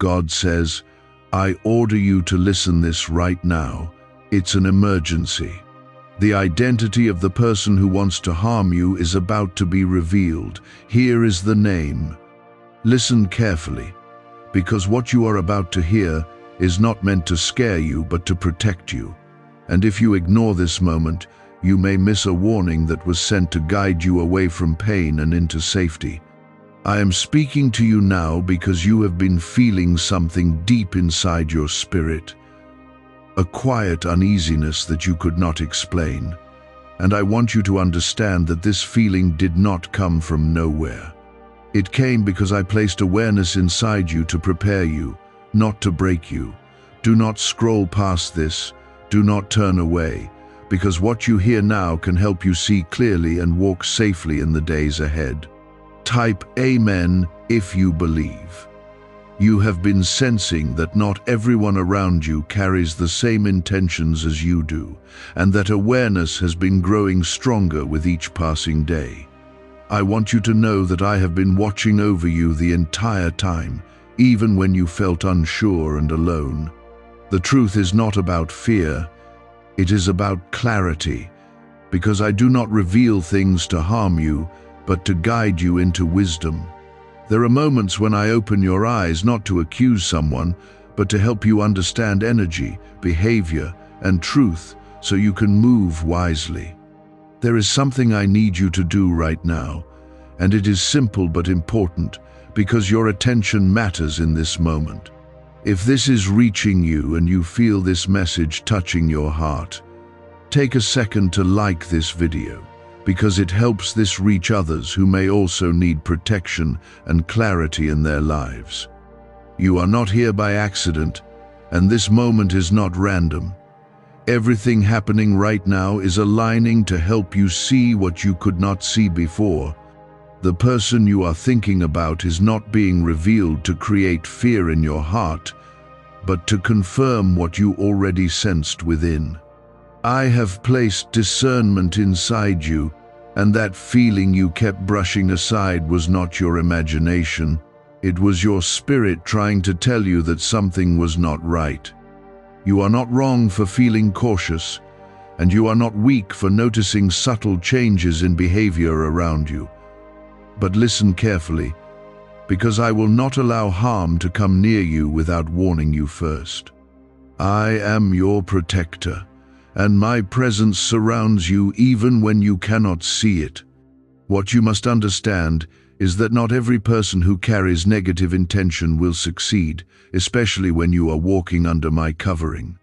God says, I order you to listen this right now. It's an emergency. The identity of the person who wants to harm you is about to be revealed. Here is the name. Listen carefully, because what you are about to hear is not meant to scare you but to protect you. And if you ignore this moment, you may miss a warning that was sent to guide you away from pain and into safety. I am speaking to you now because you have been feeling something deep inside your spirit, a quiet uneasiness that you could not explain. And I want you to understand that this feeling did not come from nowhere. It came because I placed awareness inside you to prepare you, not to break you. Do not scroll past this. Do not turn away, because what you hear now can help you see clearly and walk safely in the days ahead. Type Amen if you believe. You have been sensing that not everyone around you carries the same intentions as you do, and that awareness has been growing stronger with each passing day. I want you to know that I have been watching over you the entire time, even when you felt unsure and alone. The truth is not about fear, it is about clarity, because I do not reveal things to harm you, but to guide you into wisdom. There are moments when I open your eyes not to accuse someone, but to help you understand energy, behavior, and truth so you can move wisely. There is something I need you to do right now, and it is simple but important, because your attention matters in this moment. If this is reaching you and you feel this message touching your heart, take a second to like this video, because it helps this reach others who may also need protection and clarity in their lives. You are not here by accident, and this moment is not random. Everything happening right now is aligning to help you see what you could not see before. The person you are thinking about is not being revealed to create fear in your heart, but to confirm what you already sensed within. I have placed discernment inside you, and that feeling you kept brushing aside was not your imagination. It was your spirit trying to tell you that something was not right. You are not wrong for feeling cautious, and you are not weak for noticing subtle changes in behavior around you. But listen carefully, because I will not allow harm to come near you without warning you first. I am your protector, and my presence surrounds you even when you cannot see it. What you must understand is that not every person who carries negative intention will succeed, especially when you are walking under my covering.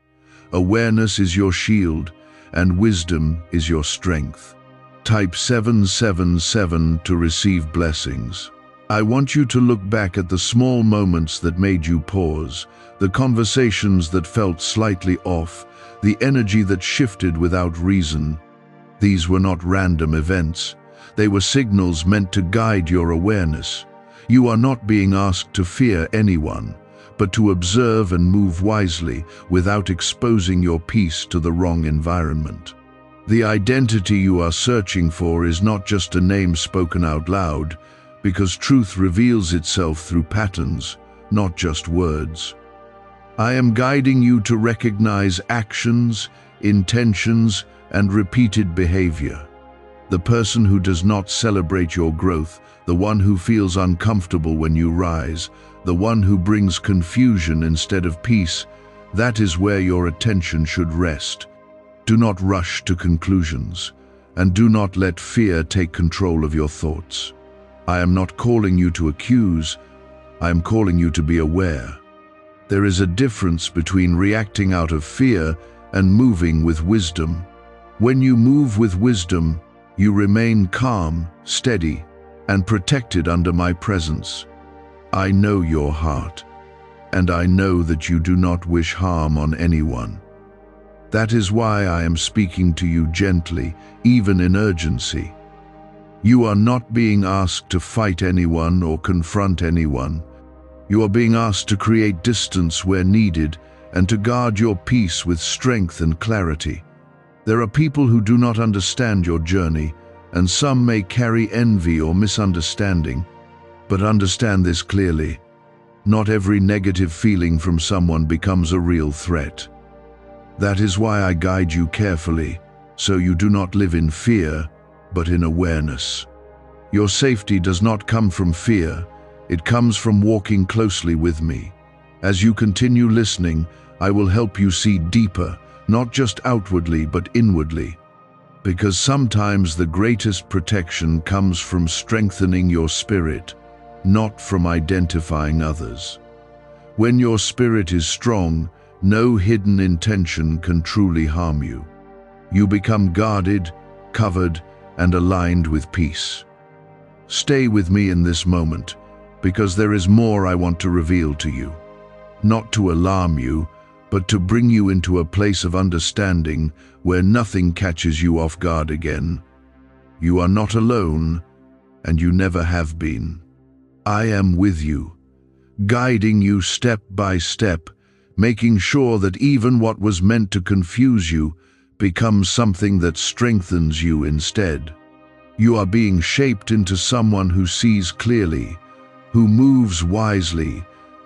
Awareness is your shield, and wisdom is your strength. Type 777 to receive blessings. I want you to look back at the small moments that made you pause, the conversations that felt slightly off, the energy that shifted without reason. These were not random events. They were signals meant to guide your awareness. You are not being asked to fear anyone, but to observe and move wisely without exposing your peace to the wrong environment. The identity you are searching for is not just a name spoken out loud, because truth reveals itself through patterns, not just words. I am guiding you to recognize actions, intentions, and repeated behavior. The person who does not celebrate your growth, the one who feels uncomfortable when you rise, the one who brings confusion instead of peace, that is where your attention should rest. Do not rush to conclusions, and do not let fear take control of your thoughts. I am not calling you to accuse, I am calling you to be aware. There is a difference between reacting out of fear and moving with wisdom. When you move with wisdom, you remain calm, steady, and protected under my presence. I know your heart, and I know that you do not wish harm on anyone. That is why I am speaking to you gently, even in urgency. You are not being asked to fight anyone or confront anyone. You are being asked to create distance where needed and to guard your peace with strength and clarity. There are people who do not understand your journey, and some may carry envy or misunderstanding, but understand this clearly. Not every negative feeling from someone becomes a real threat. That is why I guide you carefully, so you do not live in fear, but in awareness. Your safety does not come from fear, it comes from walking closely with me. As you continue listening, I will help you see deeper, not just outwardly but inwardly. Because sometimes the greatest protection comes from strengthening your spirit, not from identifying others. When your spirit is strong, no hidden intention can truly harm you. You become guarded, covered, and aligned with peace. Stay with me in this moment, because there is more I want to reveal to you. Not to alarm you, but to bring you into a place of understanding where nothing catches you off guard again. You are not alone, and you never have been. I am with you, guiding you step by step, making sure that even what was meant to confuse you becomes something that strengthens you instead. You are being shaped into someone who sees clearly, who moves wisely,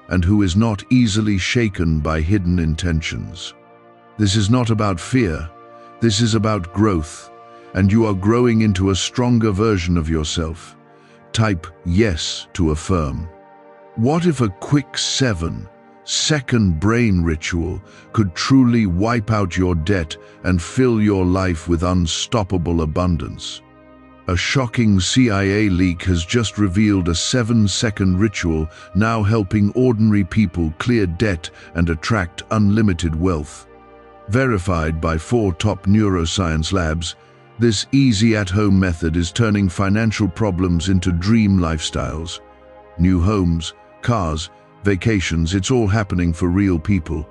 and who is not easily shaken by hidden intentions. This is not about fear, this is about growth, and you are growing into a stronger version of yourself. Type yes to affirm. What if a quick 7-second brain ritual could truly wipe out your debt and fill your life with unstoppable abundance? A shocking CIA leak has just revealed a 7-second ritual now helping ordinary people clear debt and attract unlimited wealth. Verified by 4 top neuroscience labs, this easy at-home method is turning financial problems into dream lifestyles. New homes, cars, vacations, it's all happening for real people.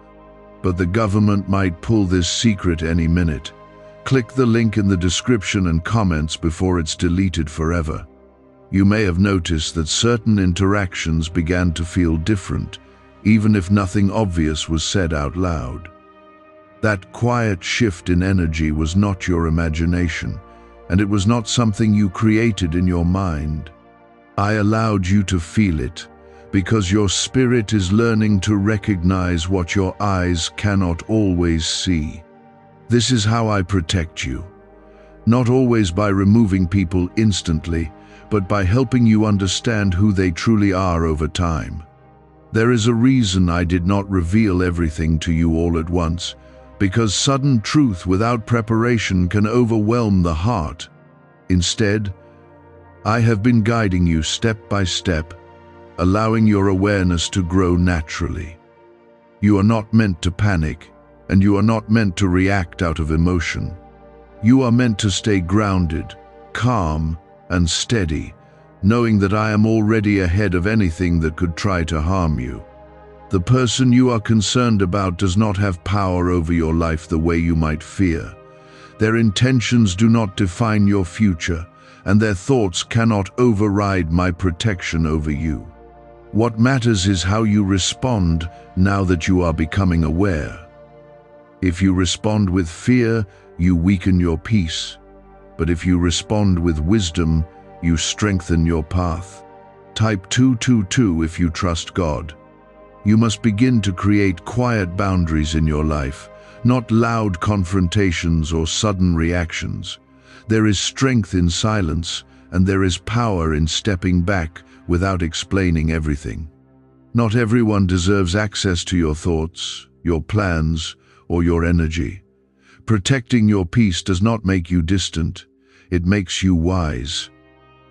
But the government might pull this secret any minute. Click the link in the description and comments before it's deleted forever. You may have noticed that certain interactions began to feel different, even if nothing obvious was said out loud. That quiet shift in energy was not your imagination, and it was not something you created in your mind. I allowed you to feel it, because your spirit is learning to recognize what your eyes cannot always see. This is how I protect you. Not always by removing people instantly, but by helping you understand who they truly are over time. There is a reason I did not reveal everything to you all at once, because sudden truth without preparation can overwhelm the heart. Instead, I have been guiding you step by step, allowing your awareness to grow naturally. You are not meant to panic, and you are not meant to react out of emotion. You are meant to stay grounded, calm, and steady, knowing that I am already ahead of anything that could try to harm you. The person you are concerned about does not have power over your life the way you might fear. Their intentions do not define your future, and their thoughts cannot override my protection over you. What matters is how you respond now that you are becoming aware. If you respond with fear, you weaken your peace. But if you respond with wisdom, you strengthen your path. Type 222 if you trust God. You must begin to create quiet boundaries in your life, not loud confrontations or sudden reactions. There is strength in silence, and there is power in stepping back without explaining everything. Not everyone deserves access to your thoughts, your plans, or your energy. Protecting your peace does not make you distant, it makes you wise.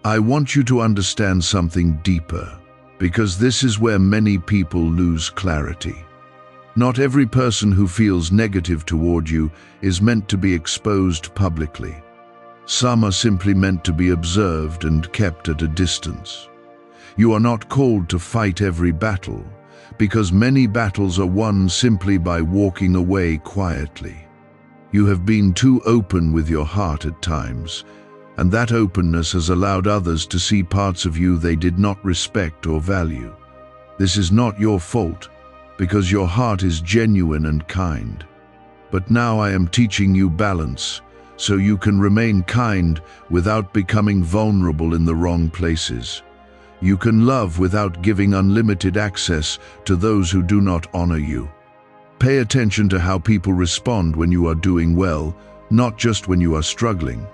I want you to understand something deeper, because this is where many people lose clarity. Not every person who feels negative toward you is meant to be exposed publicly. Some are simply meant to be observed and kept at a distance. You are not called to fight every battle, because many battles are won simply by walking away quietly. You have been too open with your heart at times, and that openness has allowed others to see parts of you they did not respect or value. This is not your fault, because your heart is genuine and kind. But now I am teaching you balance, so you can remain kind without becoming vulnerable in the wrong places. You can love without giving unlimited access to those who do not honor you. Pay attention to how people respond when you are doing well, not just when you are struggling.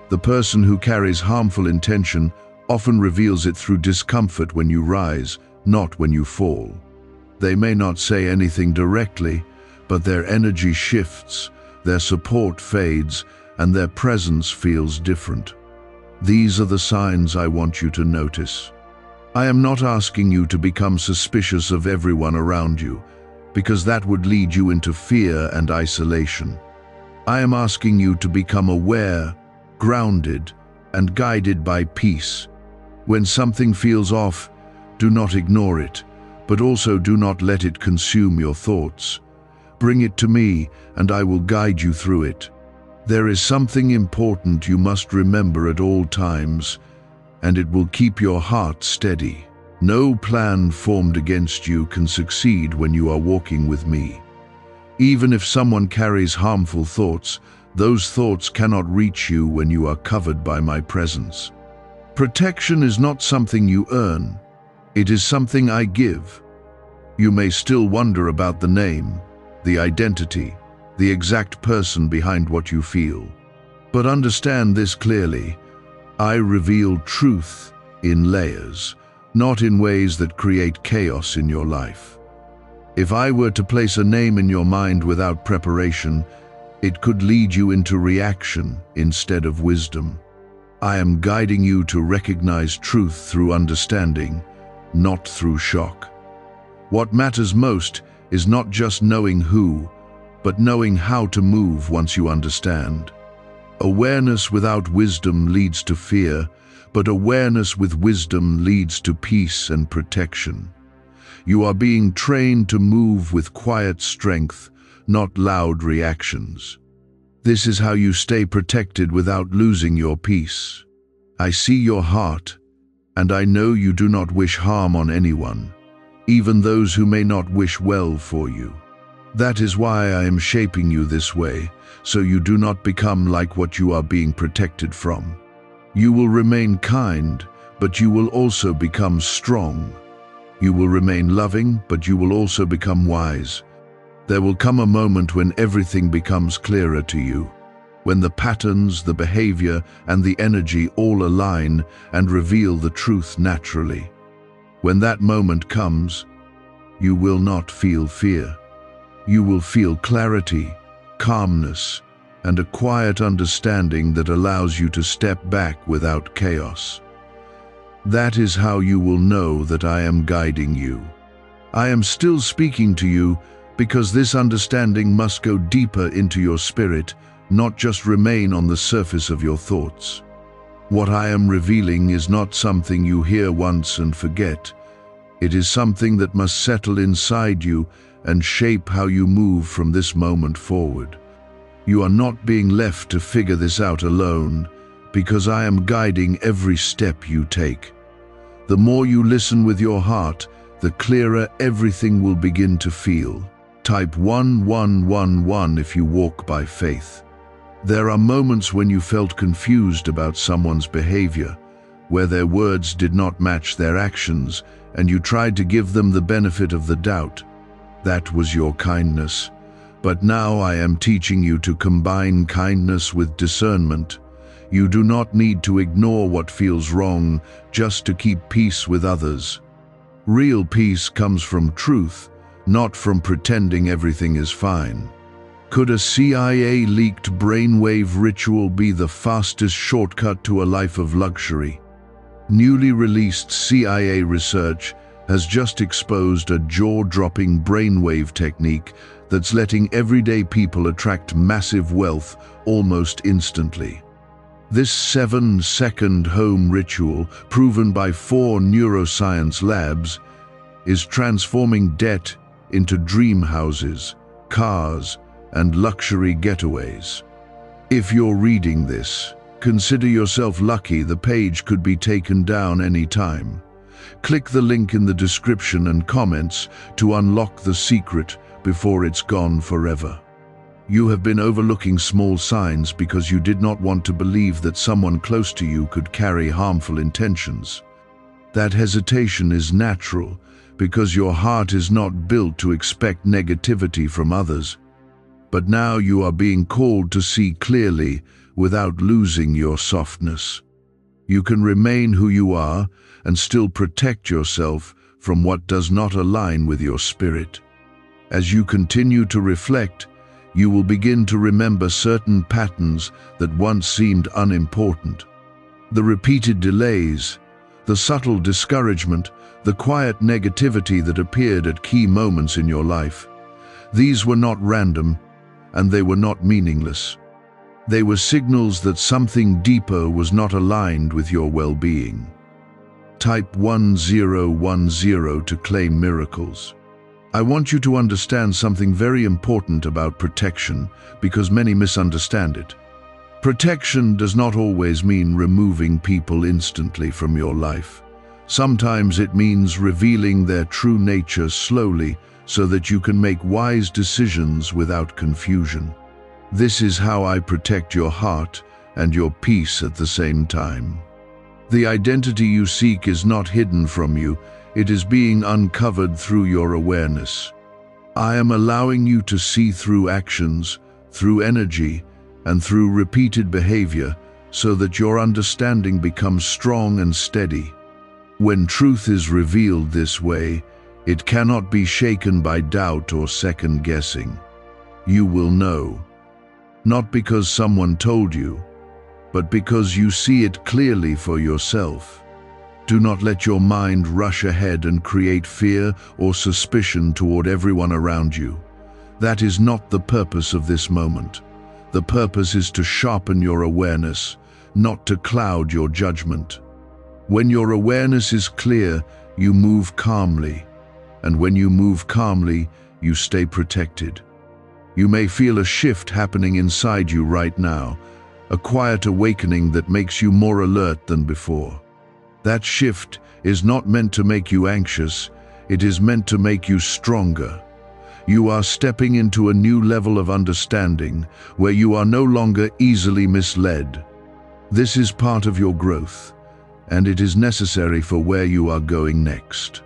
The person who carries harmful intention often reveals it through discomfort when you rise, not when you fall. They may not say anything directly, but their energy shifts, their support fades, and their presence feels different. These are the signs I want you to notice. I am not asking you to become suspicious of everyone around you, because that would lead you into fear and isolation. I am asking you to become aware, grounded, and guided by peace. When something feels off, do not ignore it, but also do not let it consume your thoughts. Bring it to me, and I will guide you through it. There is something important you must remember at all times, and it will keep your heart steady. No plan formed against you can succeed when you are walking with me. Even if someone carries harmful thoughts, those thoughts cannot reach you when you are covered by my presence. Protection is not something you earn. It is something I give. You may still wonder about the name, the identity, the exact person behind what you feel. But understand this clearly. I reveal truth in layers, not in ways that create chaos in your life. If I were to place a name in your mind without preparation, it could lead you into reaction instead of wisdom. I am guiding you to recognize truth through understanding, not through shock. What matters most is not just knowing who, but knowing how to move once you understand. Awareness without wisdom leads to fear, but awareness with wisdom leads to peace and protection. You are being trained to move with quiet strength, not loud reactions. This is how you stay protected without losing your peace. I see your heart, and I know you do not wish harm on anyone, even those who may not wish well for you. That is why I am shaping you this way, so you do not become like what you are being protected from. You will remain kind, but you will also become strong. You will remain loving, but you will also become wise. There will come a moment when everything becomes clearer to you, when the patterns, the behavior, and the energy all align and reveal the truth naturally. When that moment comes, you will not feel fear. You will feel clarity, calmness, and a quiet understanding that allows you to step back without chaos. That is how you will know that I am guiding you. I am still speaking to you because this understanding must go deeper into your spirit, not just remain on the surface of your thoughts. What I am revealing is not something you hear once and forget. It is something that must settle inside you and shape how you move from this moment forward. You are not being left to figure this out alone, because I am guiding every step you take. The more you listen with your heart, the clearer everything will begin to feel. Type 1111 if you walk by faith. There are moments when you felt confused about someone's behavior, where their words did not match their actions, and you tried to give them the benefit of the doubt. That was your kindness. But now I am teaching you to combine kindness with discernment. You do not need to ignore what feels wrong just to keep peace with others. Real peace comes from truth, not from pretending everything is fine. Could a CIA-leaked brainwave ritual be the fastest shortcut to a life of luxury? Newly released CIA research has just exposed a jaw-dropping brainwave technique that's letting everyday people attract massive wealth almost instantly. This 7-second home ritual, proven by 4 neuroscience labs, is transforming debt into dream houses, cars, and luxury getaways. If you're reading this, consider yourself lucky. The page could be taken down any time. Click the link in the description and comments to unlock the secret before it's gone forever. You have been overlooking small signs because you did not want to believe that someone close to you could carry harmful intentions. That hesitation is natural because your heart is not built to expect negativity from others. But now you are being called to see clearly without losing your softness. You can remain who you are and still protect yourself from what does not align with your spirit. As you continue to reflect, you will begin to remember certain patterns that once seemed unimportant. The repeated delays, the subtle discouragement, the quiet negativity that appeared at key moments in your life. These were not random, and they were not meaningless. They were signals that something deeper was not aligned with your well-being. Type 1010 to claim miracles. I want you to understand something very important about protection because many misunderstand it. Protection does not always mean removing people instantly from your life. Sometimes it means revealing their true nature slowly so that you can make wise decisions without confusion. This is how I protect your heart and your peace at the same time. The identity you seek is not hidden from you, it is being uncovered through your awareness. I am allowing you to see through actions, through energy, and through repeated behavior so that your understanding becomes strong and steady. When truth is revealed this way, it cannot be shaken by doubt or second guessing. You will know, not because someone told you, but because you see it clearly for yourself. Do not let your mind rush ahead and create fear or suspicion toward everyone around you. That is not the purpose of this moment. The purpose is to sharpen your awareness, not to cloud your judgment. When your awareness is clear, you move calmly. And when you move calmly, you stay protected. You may feel a shift happening inside you right now, a quiet awakening that makes you more alert than before. That shift is not meant to make you anxious, it is meant to make you stronger. You are stepping into a new level of understanding where you are no longer easily misled. This is part of your growth, and it is necessary for where you are going next.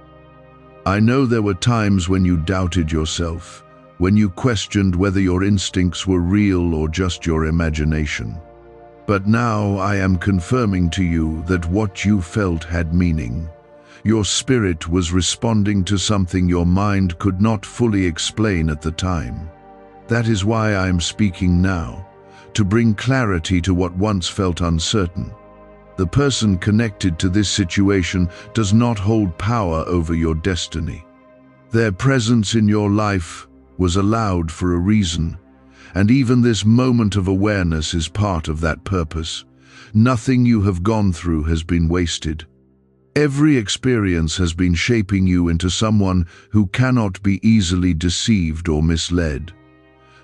I know there were times when you doubted yourself, when you questioned whether your instincts were real or just your imagination. But now I am confirming to you that what you felt had meaning. Your spirit was responding to something your mind could not fully explain at the time. That is why I am speaking now, to bring clarity to what once felt uncertain. The person connected to this situation does not hold power over your destiny. Their presence in your life was allowed for a reason, and even this moment of awareness is part of that purpose. Nothing you have gone through has been wasted. Every experience has been shaping you into someone who cannot be easily deceived or misled.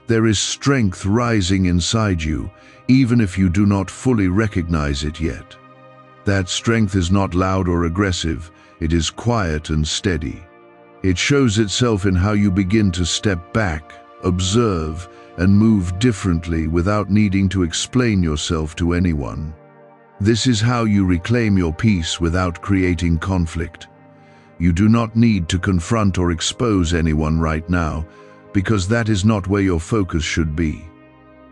There is strength rising inside you, even if you do not fully recognize it yet. That strength is not loud or aggressive, it is quiet and steady. It shows itself in how you begin to step back, observe, and move differently without needing to explain yourself to anyone. This is how you reclaim your peace without creating conflict. You do not need to confront or expose anyone right now, because that is not where your focus should be.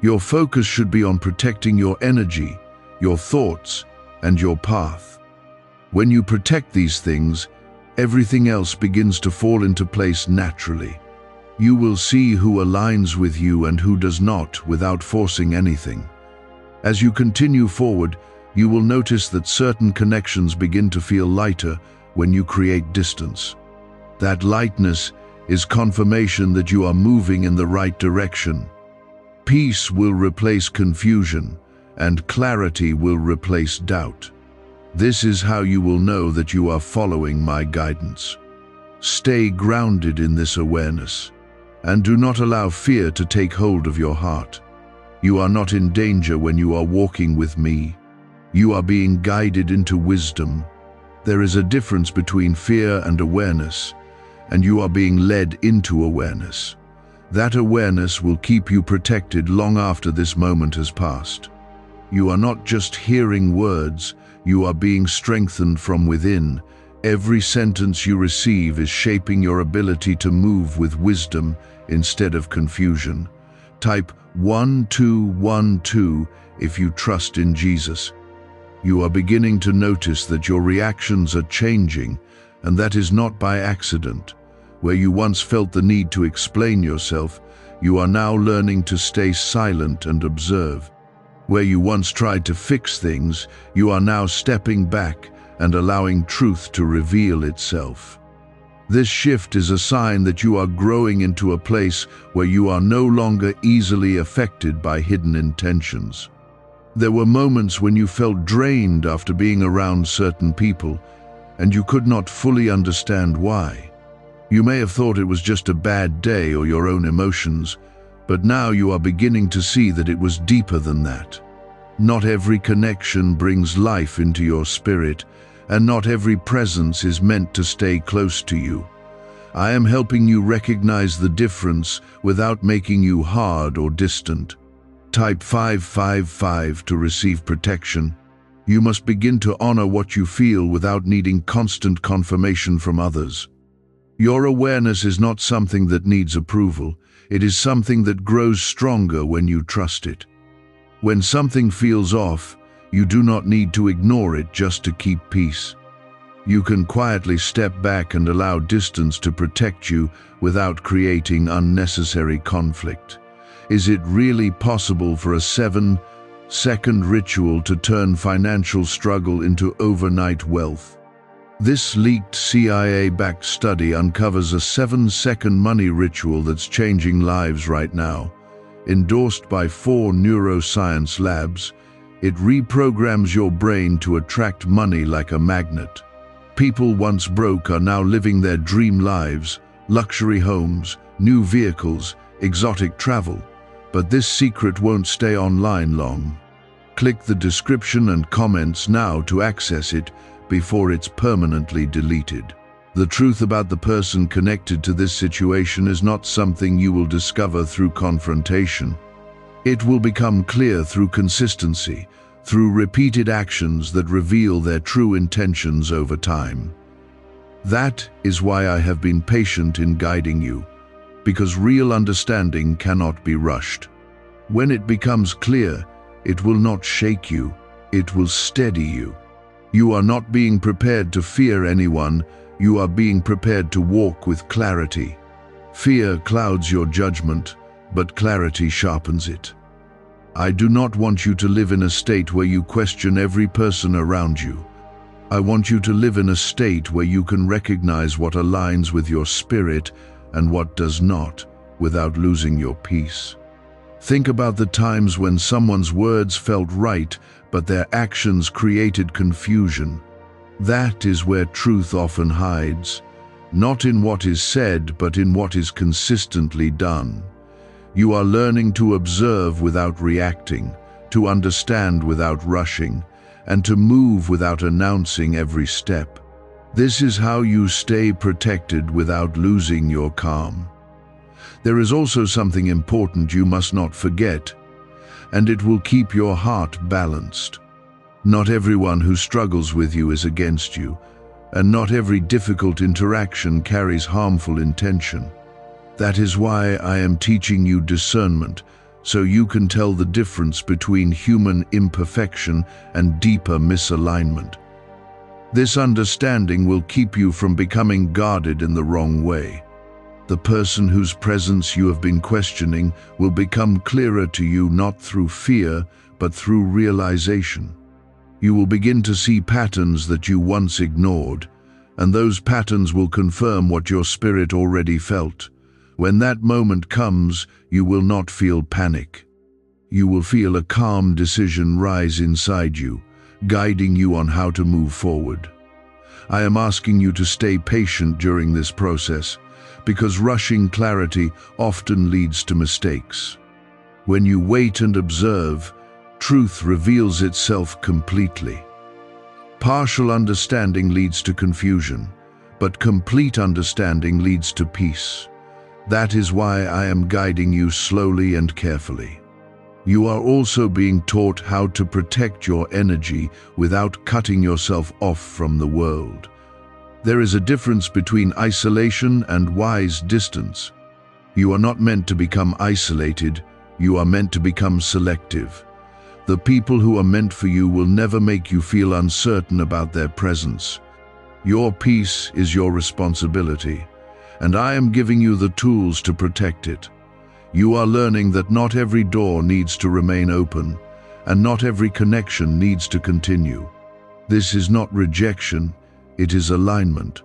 Your focus should be on protecting your energy, your thoughts, and your path. When you protect these things, everything else begins to fall into place naturally. You will see who aligns with you and who does not without forcing anything. As you continue forward, you will notice that certain connections begin to feel lighter when you create distance. That lightness is confirmation that you are moving in the right direction. Peace will replace confusion, and clarity will replace doubt. This is how you will know that you are following my guidance. Stay grounded in this awareness, and do not allow fear to take hold of your heart. You are not in danger when you are walking with me. You are being guided into wisdom. There is a difference between fear and awareness, and you are being led into awareness. That awareness will keep you protected long after this moment has passed. You are not just hearing words, you are being strengthened from within, Every sentence you receive is shaping your ability to move with wisdom instead of confusion. Type 1212 if you trust in Jesus. You are beginning to notice that your reactions are changing, and that is not by accident. Where you once felt the need to explain yourself, you are now learning to stay silent and observe. Where you once tried to fix things, you are now stepping back and allowing truth to reveal itself. This shift is a sign that you are growing into a place where you are no longer easily affected by hidden intentions. There were moments when you felt drained after being around certain people, and you could not fully understand why. You may have thought it was just a bad day or your own emotions, but now you are beginning to see that it was deeper than that. Not every connection brings life into your spirit, and not every presence is meant to stay close to you. I am helping you recognize the difference without making you hard or distant. Type 555 to receive protection. You must begin to honor what you feel without needing constant confirmation from others. Your awareness is not something that needs approval. It is something that grows stronger when you trust it. When something feels off, you do not need to ignore it just to keep peace. You can quietly step back and allow distance to protect you without creating unnecessary conflict. Is it really possible for a 7-second ritual to turn financial struggle into overnight wealth? This leaked CIA-backed study uncovers a 7-second money ritual that's changing lives right now. Endorsed by 4 neuroscience labs, it reprograms your brain to attract money like a magnet. People once broke are now living their dream lives, luxury homes, new vehicles, exotic travel. But this secret won't stay online long. Click the description and comments now to access it before it's permanently deleted. The truth about the person connected to this situation is not something you will discover through confrontation. It will become clear through consistency, through repeated actions that reveal their true intentions over time. That is why I have been patient in guiding you, because real understanding cannot be rushed. When it becomes clear, it will not shake you, it will steady you. You are not being prepared to fear anyone, you are being prepared to walk with clarity. Fear clouds your judgment, but clarity sharpens it. I do not want you to live in a state where you question every person around you. I want you to live in a state where you can recognize what aligns with your spirit and what does not, without losing your peace. Think about the times when someone's words felt right, but their actions created confusion. That is where truth often hides, not in what is said, but in what is consistently done. You are learning to observe without reacting, to understand without rushing, and to move without announcing every step. This is how you stay protected without losing your calm. There is also something important you must not forget, and it will keep your heart balanced. Not everyone who struggles with you is against you, and not every difficult interaction carries harmful intention. That is why I am teaching you discernment, so you can tell the difference between human imperfection and deeper misalignment. This understanding will keep you from becoming guarded in the wrong way. The person whose presence you have been questioning will become clearer to you not through fear, but through realization. You will begin to see patterns that you once ignored, and those patterns will confirm what your spirit already felt. When that moment comes, you will not feel panic. You will feel a calm decision rise inside you, guiding you on how to move forward. I am asking you to stay patient during this process, because rushing clarity often leads to mistakes. When you wait and observe, truth reveals itself completely. Partial understanding leads to confusion, but complete understanding leads to peace. That is why I am guiding you slowly and carefully. You are also being taught how to protect your energy without cutting yourself off from the world. There is a difference between isolation and wise distance. You are not meant to become isolated, you are meant to become selective. The people who are meant for you will never make you feel uncertain about their presence. Your peace is your responsibility, and I am giving you the tools to protect it. You are learning that not every door needs to remain open, and not every connection needs to continue. This is not rejection, it is alignment.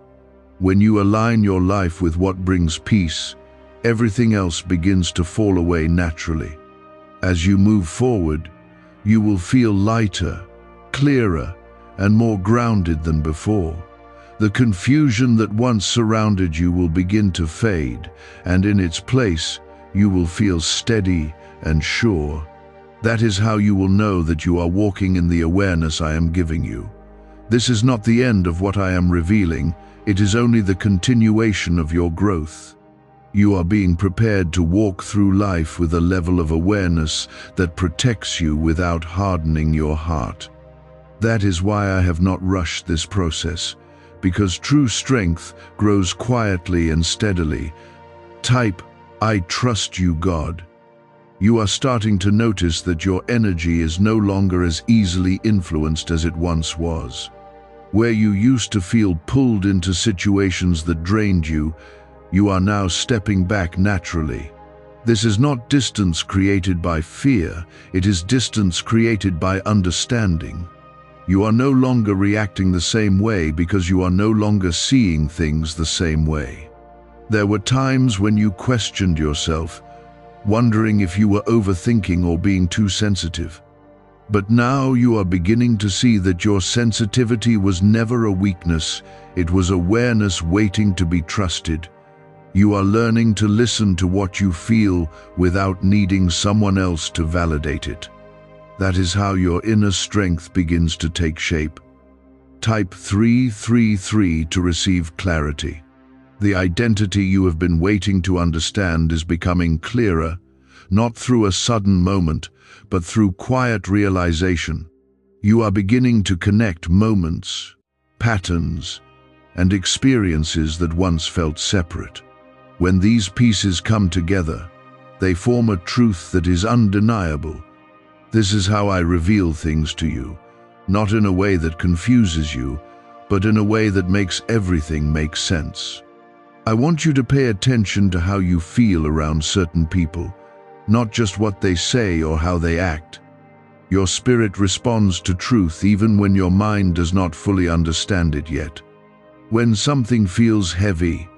When you align your life with what brings peace, everything else begins to fall away naturally. As you move forward, you will feel lighter, clearer, and more grounded than before. The confusion that once surrounded you will begin to fade, and in its place, you will feel steady and sure. That is how you will know that you are walking in the awareness I am giving you. This is not the end of what I am revealing, it is only the continuation of your growth. You are being prepared to walk through life with a level of awareness that protects you without hardening your heart. That is why I have not rushed this process, because true strength grows quietly and steadily. Type, "I trust you, God." You are starting to notice that your energy is no longer as easily influenced as it once was. Where you used to feel pulled into situations that drained you, you are now stepping back naturally. This is not distance created by fear, it is distance created by understanding. You are no longer reacting the same way because you are no longer seeing things the same way. There were times when you questioned yourself, wondering if you were overthinking or being too sensitive. But now you are beginning to see that your sensitivity was never a weakness, it was awareness waiting to be trusted. You are learning to listen to what you feel without needing someone else to validate it. That is how your inner strength begins to take shape. Type 333 to receive clarity. The identity you have been waiting to understand is becoming clearer, not through a sudden moment, but through quiet realization. You are beginning to connect moments, patterns, and experiences that once felt separate. When these pieces come together, they form a truth that is undeniable. This is how I reveal things to you, not in a way that confuses you, but in a way that makes everything make sense. I want you to pay attention to how you feel around certain people, not just what they say or how they act. Your spirit responds to truth even when your mind does not fully understand it yet. When something feels heavy,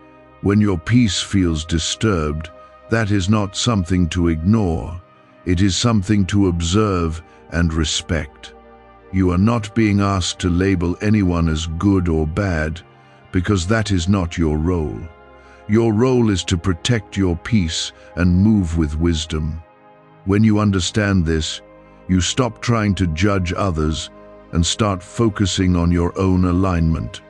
when your peace feels disturbed, that is not something to ignore. It is something to observe and respect. You are not being asked to label anyone as good or bad, because that is not your role. Your role is to protect your peace and move with wisdom. When you understand this, you stop trying to judge others and start focusing on your own alignment.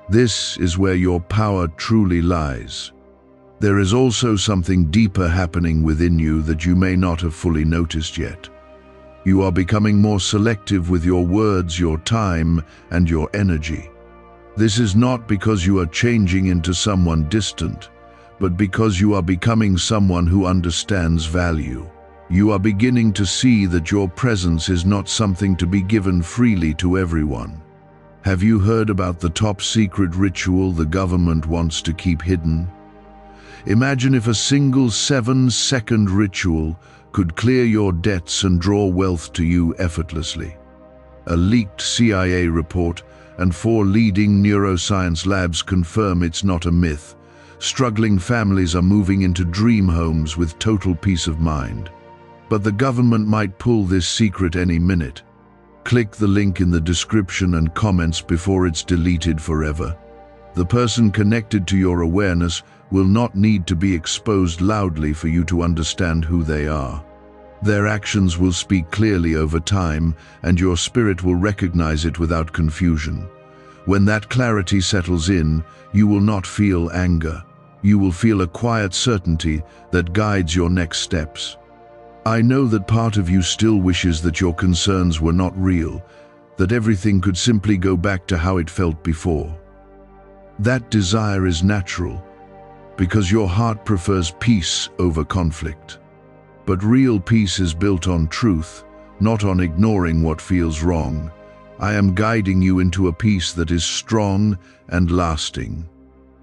This is where your power truly lies. There is also something deeper happening within you that you may not have fully noticed yet. You are becoming more selective with your words, your time, and your energy. This is not because you are changing into someone distant, but because you are becoming someone who understands value. You are beginning to see that your presence is not something to be given freely to everyone. Have you heard about the top secret ritual the government wants to keep hidden? Imagine if a single 7-second ritual could clear your debts and draw wealth to you effortlessly. A leaked CIA report and 4 leading neuroscience labs confirm it's not a myth. Struggling families are moving into dream homes with total peace of mind. But the government might pull this secret any minute. Click the link in the description and comments before it's deleted forever. The person connected to your awareness will not need to be exposed loudly for you to understand who they are. Their actions will speak clearly over time, and your spirit will recognize it without confusion. When that clarity settles in, you will not feel anger. You will feel a quiet certainty that guides your next steps. I know that part of you still wishes that your concerns were not real, that everything could simply go back to how it felt before. That desire is natural, because your heart prefers peace over conflict. But real peace is built on truth, not on ignoring what feels wrong. I am guiding you into a peace that is strong and lasting.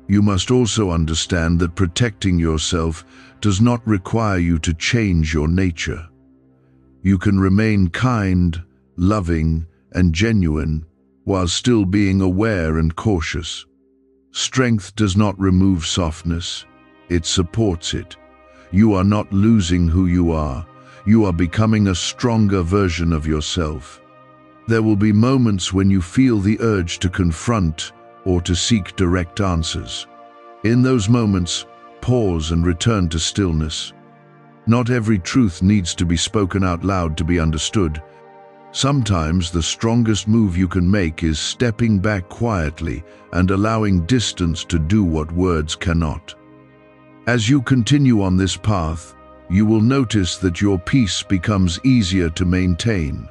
You must also understand that protecting yourself does not require you to change your nature. You can remain kind, loving, and genuine while still being aware and cautious. Strength does not remove softness, it supports it. You are not losing who you are are becoming a stronger version of yourself. There will be moments when you feel the urge to confront or to seek direct answers. In those moments, pause and return to stillness. Not every truth needs to be spoken out loud to be understood. Sometimes the strongest move you can make is stepping back quietly and allowing distance to do what words cannot. As you continue on this path, you will notice that your peace becomes easier to maintain.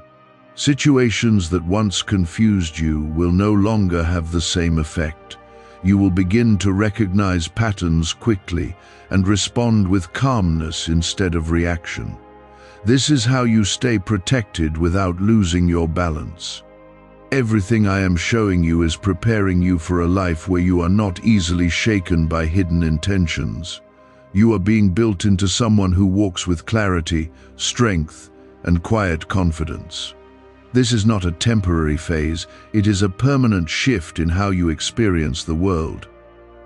Situations that once confused you will no longer have the same effect. You will begin to recognize patterns quickly and respond with calmness instead of reaction. This is how you stay protected without losing your balance. Everything I am showing you is preparing you for a life where you are not easily shaken by hidden intentions. You are being built into someone who walks with clarity, strength, and quiet confidence. This is not a temporary phase, it is a permanent shift in how you experience the world.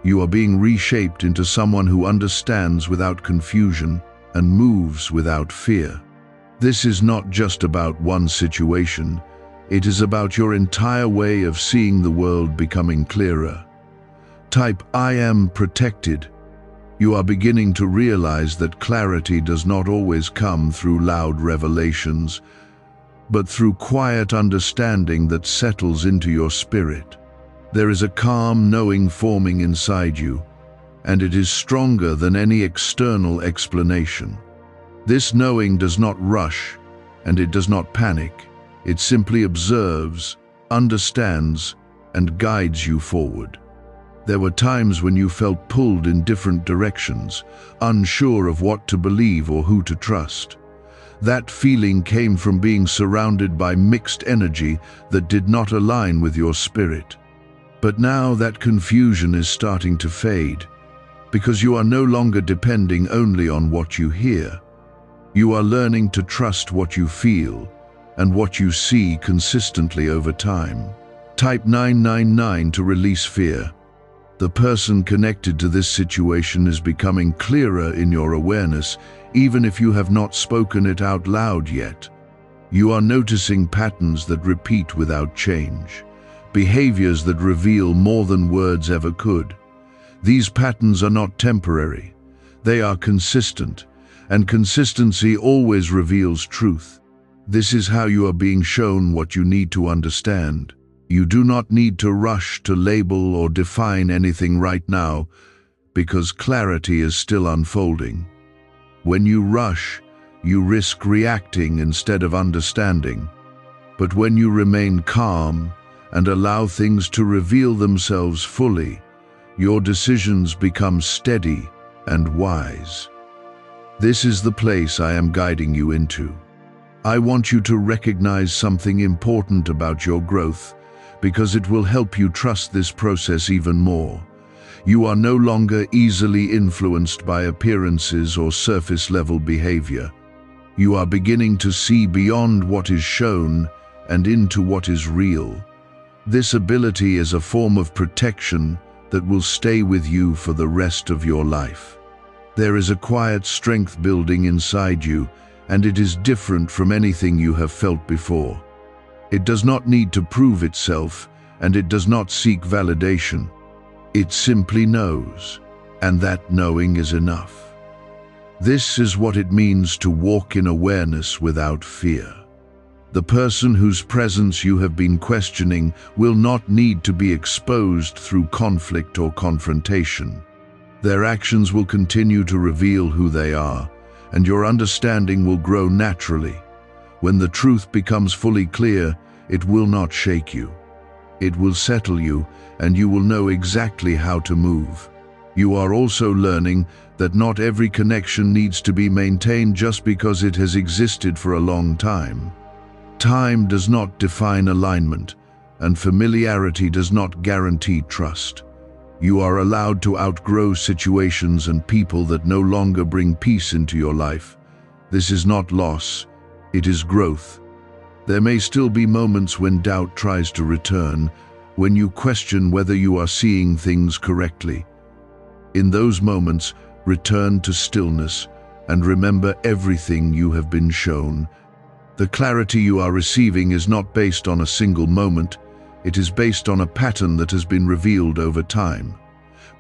You are being reshaped into someone who understands without confusion and moves without fear. This is not just about one situation, it is about your entire way of seeing the world becoming clearer. Type "I am protected." You are beginning to realize that clarity does not always come through loud revelations, but through quiet understanding that settles into your spirit. There is a calm knowing forming inside you, and it is stronger than any external explanation. This knowing does not rush, and it does not panic. It simply observes, understands, and guides you forward. There were times when you felt pulled in different directions, unsure of what to believe or who to trust. That feeling came from being surrounded by mixed energy that did not align with your spirit. But now that confusion is starting to fade, because you are no longer depending only on what you hear. You are learning to trust what you feel and what you see consistently over time. Type 999 to release fear. The person connected to this situation is becoming clearer in your awareness, even if you have not spoken it out loud yet. You are noticing patterns that repeat without change, behaviors that reveal more than words ever could. These patterns are not temporary, they are consistent, and consistency always reveals truth. This is how you are being shown what you need to understand. You do not need to rush to label or define anything right now, because clarity is still unfolding. When you rush, you risk reacting instead of understanding. But when you remain calm and allow things to reveal themselves fully, your decisions become steady and wise. This is the place I am guiding you into. I want you to recognize something important about your growth, because it will help you trust this process even more. You are no longer easily influenced by appearances or surface-level behavior. You are beginning to see beyond what is shown and into what is real. This ability is a form of protection that will stay with you for the rest of your life. There is a quiet strength building inside you, and it is different from anything you have felt before. It does not need to prove itself, and it does not seek validation. It simply knows, and that knowing is enough. This is what it means to walk in awareness without fear. The person whose presence you have been questioning will not need to be exposed through conflict or confrontation. Their actions will continue to reveal who they are, and your understanding will grow naturally. When the truth becomes fully clear, it will not shake you. It will settle you, and you will know exactly how to move. You are also learning that not every connection needs to be maintained just because it has existed for a long time. Time does not define alignment, and familiarity does not guarantee trust. You are allowed to outgrow situations and people that no longer bring peace into your life. This is not loss, it is growth. There may still be moments when doubt tries to return, when you question whether you are seeing things correctly. In those moments, return to stillness and remember everything you have been shown. The clarity you are receiving is not based on a single moment, it is based on a pattern that has been revealed over time.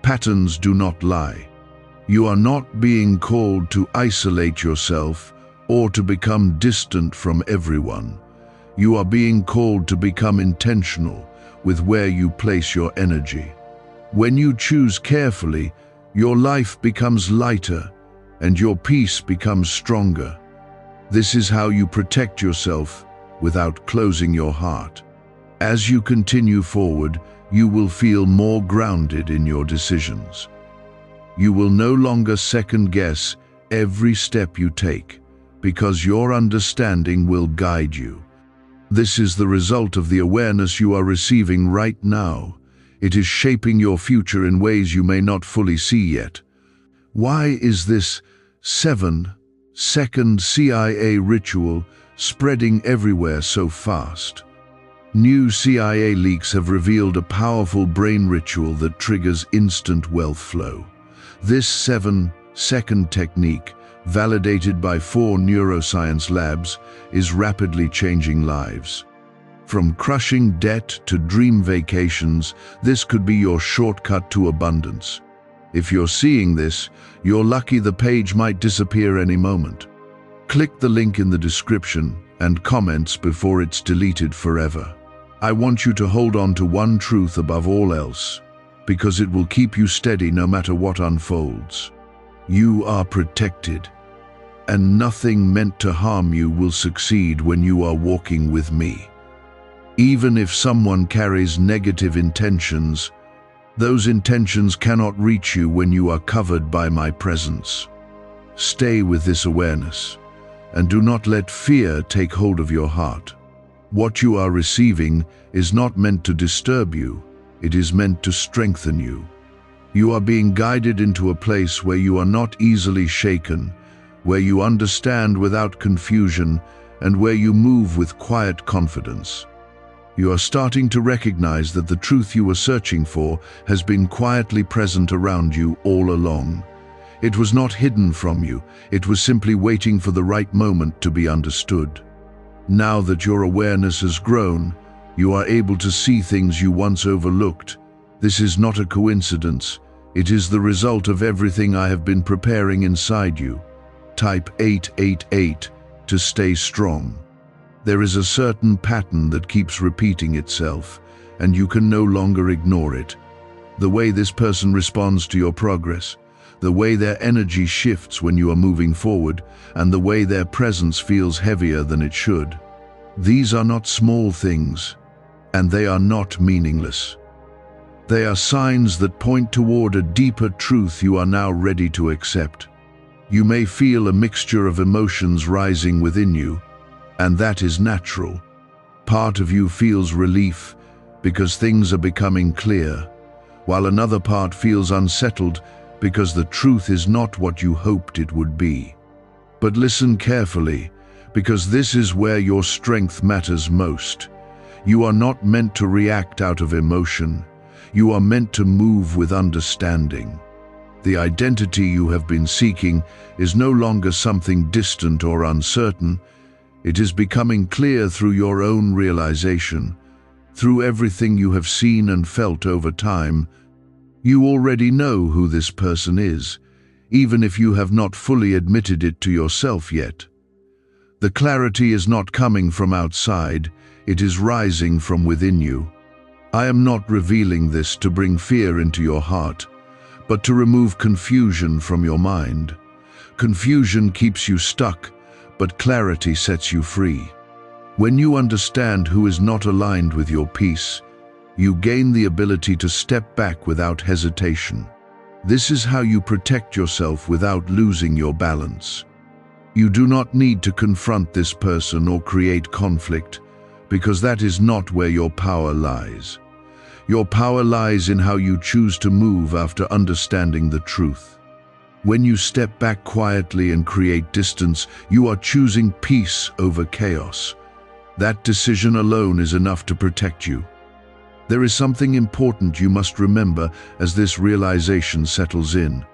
Patterns do not lie. You are not being called to isolate yourself or to become distant from everyone. You are being called to become intentional with where you place your energy. When you choose carefully, your life becomes lighter and your peace becomes stronger. This is how you protect yourself without closing your heart. As you continue forward, you will feel more grounded in your decisions. You will no longer second-guess every step you take, because your understanding will guide you. This is the result of the awareness you are receiving right now. It is shaping your future in ways you may not fully see yet. Why is this 7-second CIA ritual spreading everywhere so fast? New CIA leaks have revealed a powerful brain ritual that triggers instant wealth flow. This 7-second technique, validated by 4 neuroscience labs, is rapidly changing lives. From crushing debt to dream vacations, this could be your shortcut to abundance. If you're seeing this, you're lucky the page might disappear any moment. Click the link in the description and comments before it's deleted forever. I want you to hold on to one truth above all else, because it will keep you steady no matter what unfolds. You are protected, and nothing meant to harm you will succeed when you are walking with me. Even if someone carries negative intentions, those intentions cannot reach you when you are covered by my presence. Stay with this awareness, and do not let fear take hold of your heart. What you are receiving is not meant to disturb you, it is meant to strengthen you. You are being guided into a place where you are not easily shaken, where you understand without confusion, and where you move with quiet confidence. You are starting to recognize that the truth you were searching for has been quietly present around you all along. It was not hidden from you, it was simply waiting for the right moment to be understood. Now that your awareness has grown, you are able to see things you once overlooked. This is not a coincidence. It is the result of everything I have been preparing inside you. Type 888 to stay strong. There is a certain pattern that keeps repeating itself, and you can no longer ignore it. The way this person responds to your progress, the way their energy shifts when you are moving forward, and the way their presence feels heavier than it should. These are not small things, and they are not meaningless. They are signs that point toward a deeper truth you are now ready to accept. You may feel a mixture of emotions rising within you, and that is natural. Part of you feels relief because things are becoming clear, while another part feels unsettled because the truth is not what you hoped it would be. But listen carefully, because this is where your strength matters most. You are not meant to react out of emotion. You are meant to move with understanding. The identity you have been seeking is no longer something distant or uncertain. It is becoming clear through your own realization, through everything you have seen and felt over time. You already know who this person is, even if you have not fully admitted it to yourself yet. The clarity is not coming from outside, it is rising from within you. I am not revealing this to bring fear into your heart, but to remove confusion from your mind. Confusion keeps you stuck, but clarity sets you free. When you understand who is not aligned with your peace, You gain the ability to step back without hesitation. This is how you protect yourself without losing your balance. You do not need to confront this person or create conflict, because that is not where your power lies. Your power lies in how you choose to move after understanding the truth. When you step back quietly and create distance, you are choosing peace over chaos. That decision alone is enough to protect you. There is something important you must remember as this realization settles in.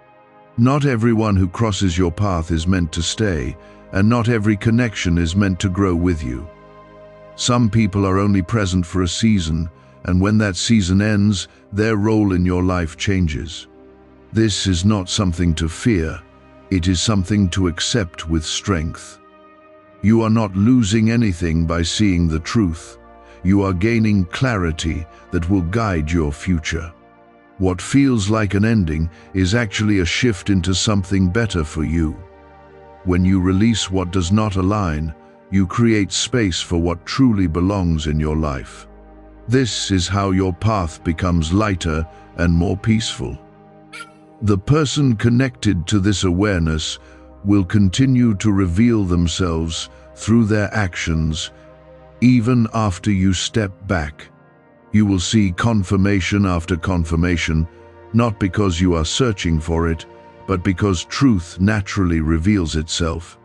Not everyone who crosses your path is meant to stay, and not every connection is meant to grow with you. Some people are only present for a season, and when that season ends, their role in your life changes. This is not something to fear, it is something to accept with strength. You are not losing anything by seeing the truth. You are gaining clarity that will guide your future. What feels like an ending is actually a shift into something better for you. When you release what does not align, you create space for what truly belongs in your life. This is how your path becomes lighter and more peaceful. The person connected to this awareness will continue to reveal themselves through their actions, even after you step back. You will see confirmation after confirmation, not because you are searching for it, but because truth naturally reveals itself.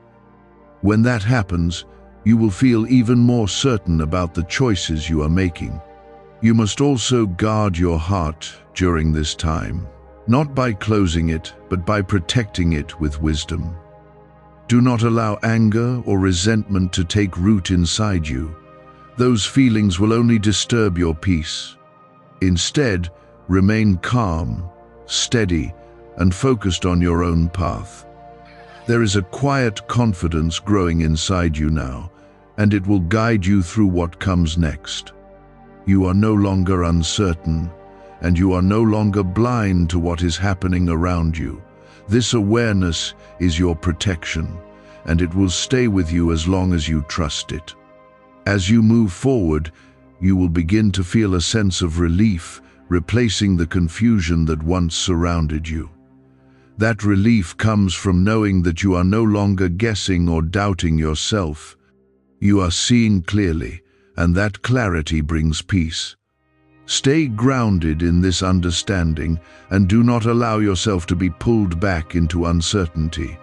When that happens, you will feel even more certain about the choices you are making. You must also guard your heart during this time, not by closing it, but by protecting it with wisdom. Do not allow anger or resentment to take root inside you. Those feelings will only disturb your peace. Instead, remain calm, steady, and focused on your own path. There is a quiet confidence growing inside you now, and it will guide you through what comes next. You are no longer uncertain, and you are no longer blind to what is happening around you. This awareness is your protection, and it will stay with you as long as you trust it. As you move forward, you will begin to feel a sense of relief, replacing the confusion that once surrounded you. That relief comes from knowing that you are no longer guessing or doubting yourself. You are seeing clearly, and that clarity brings peace. Stay grounded in this understanding and do not allow yourself to be pulled back into uncertainty.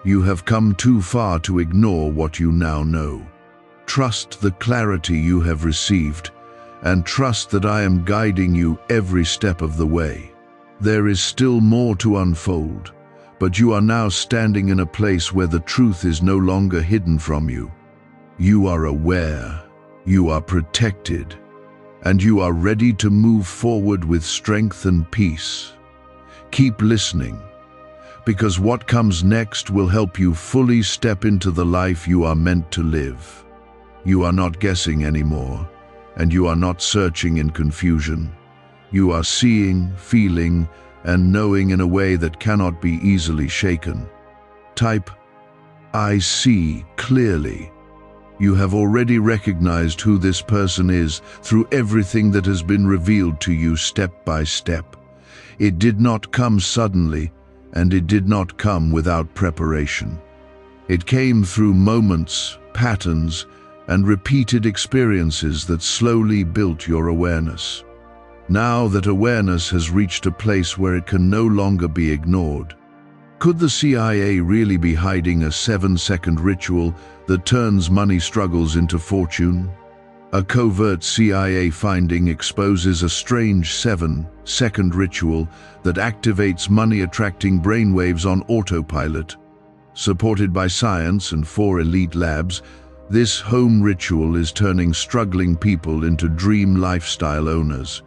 You have come too far to ignore what you now know. Trust the clarity you have received, and trust that I am guiding you every step of the way. There is still more to unfold, but you are now standing in a place where the truth is no longer hidden from you. You are aware, you are protected, and you are ready to move forward with strength and peace. Keep listening, because what comes next will help you fully step into the life you are meant to live. You are not guessing anymore, and you are not searching in confusion. You are seeing, feeling, and knowing in a way that cannot be easily shaken. Type, I see clearly. You have already recognized who this person is through everything that has been revealed to you step by step. It did not come suddenly, and it did not come without preparation. It came through moments, patterns, and repeated experiences that slowly built your awareness. Now that awareness has reached a place where it can no longer be ignored. Could the CIA really be hiding a 7-second ritual that turns money struggles into fortune? A covert CIA finding exposes a strange 7-second ritual that activates money-attracting brainwaves on autopilot. Supported by science and 4 elite labs, this home ritual is turning struggling people into dream lifestyle owners.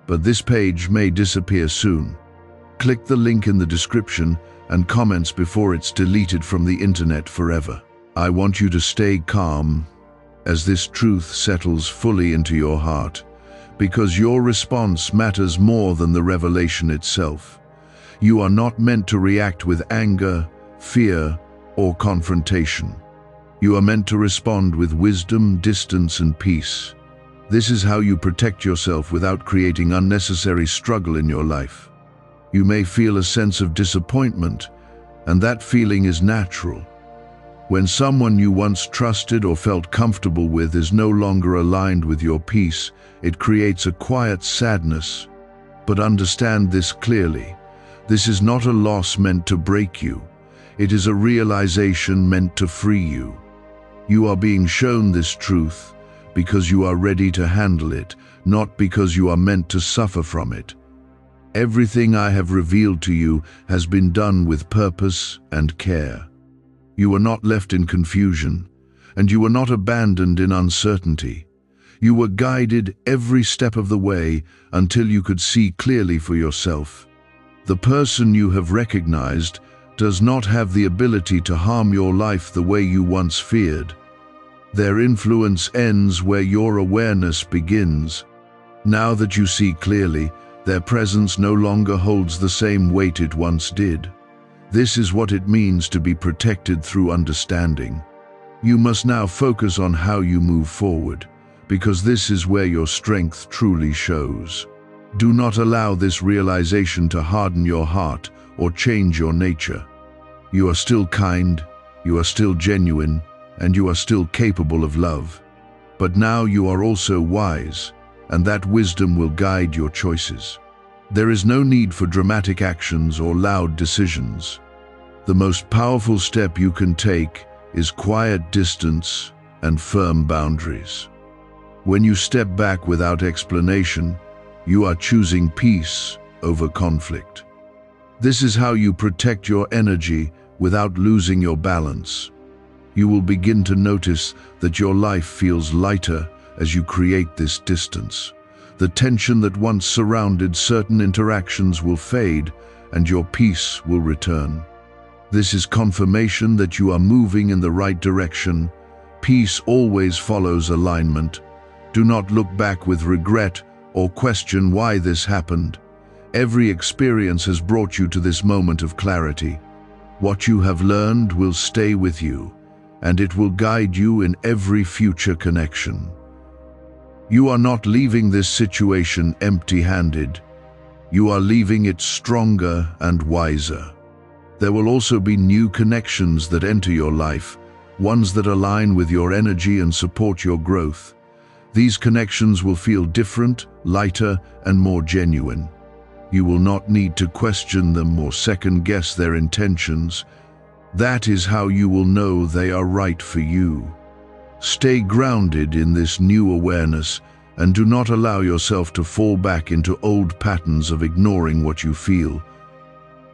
But this page may disappear soon. Click the link in the description and comments before it's deleted from the internet forever. I want you to stay calm as this truth settles fully into your heart, because your response matters more than the revelation itself. You are not meant to react with anger, fear, or confrontation. You are meant to respond with wisdom, distance, and peace. This is how you protect yourself without creating unnecessary struggle in your life. You may feel a sense of disappointment, and that feeling is natural. When someone you once trusted or felt comfortable with is no longer aligned with your peace, it creates a quiet sadness. But understand this clearly. This is not a loss meant to break you. It is a realization meant to free you. You are being shown this truth because you are ready to handle it, not because you are meant to suffer from it. Everything I have revealed to you has been done with purpose and care. You were not left in confusion, and you were not abandoned in uncertainty. You were guided every step of the way until you could see clearly for yourself. The person you have recognized does not have the ability to harm your life the way you once feared. Their influence ends where your awareness begins. Now that you see clearly, their presence no longer holds the same weight it once did. This is what it means to be protected through understanding. You must now focus on how you move forward, because this is where your strength truly shows. Do not allow this realization to harden your heart or change your nature. You are still kind, you are still genuine, and you are still capable of love. But now you are also wise, and that wisdom will guide your choices. There is no need for dramatic actions or loud decisions. The most powerful step you can take is quiet distance and firm boundaries. When you step back without explanation, you are choosing peace over conflict. This is how you protect your energy without losing your balance. You will begin to notice that your life feels lighter as you create this distance. The tension that once surrounded certain interactions will fade, and your peace will return. This is confirmation that you are moving in the right direction. Peace always follows alignment. Do not look back with regret or question why this happened. Every experience has brought you to this moment of clarity. What you have learned will stay with you, and it will guide you in every future connection. You are not leaving this situation empty-handed. You are leaving it stronger and wiser. There will also be new connections that enter your life, ones that align with your energy and support your growth. These connections will feel different, lighter, and more genuine. You will not need to question them or second-guess their intentions. That is how you will know they are right for you. Stay grounded in this new awareness and do not allow yourself to fall back into old patterns of ignoring what you feel.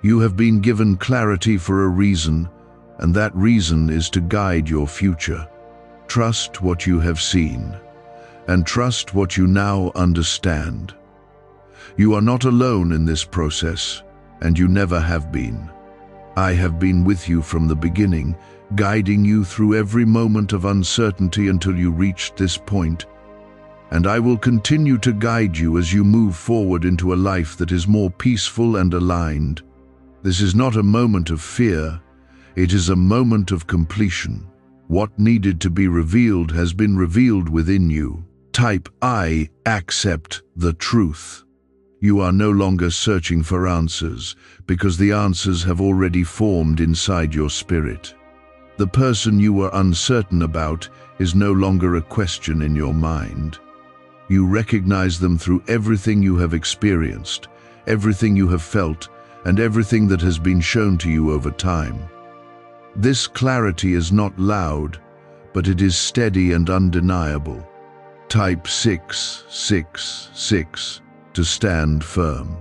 You have been given clarity for a reason, and that reason is to guide your future. Trust what you have seen, and trust what you now understand. You are not alone in this process, and you never have been. I have been with you from the beginning, guiding you through every moment of uncertainty until you reached this point. And I will continue to guide you as you move forward into a life that is more peaceful and aligned. This is not a moment of fear, it is a moment of completion. What needed to be revealed has been revealed within you. Type I accept the truth. You are no longer searching for answers, because the answers have already formed inside your spirit. The person you were uncertain about is no longer a question in your mind. You recognize them through everything you have experienced, everything you have felt, and everything that has been shown to you over time. This clarity is not loud, but it is steady and undeniable. Type 666 to stand firm.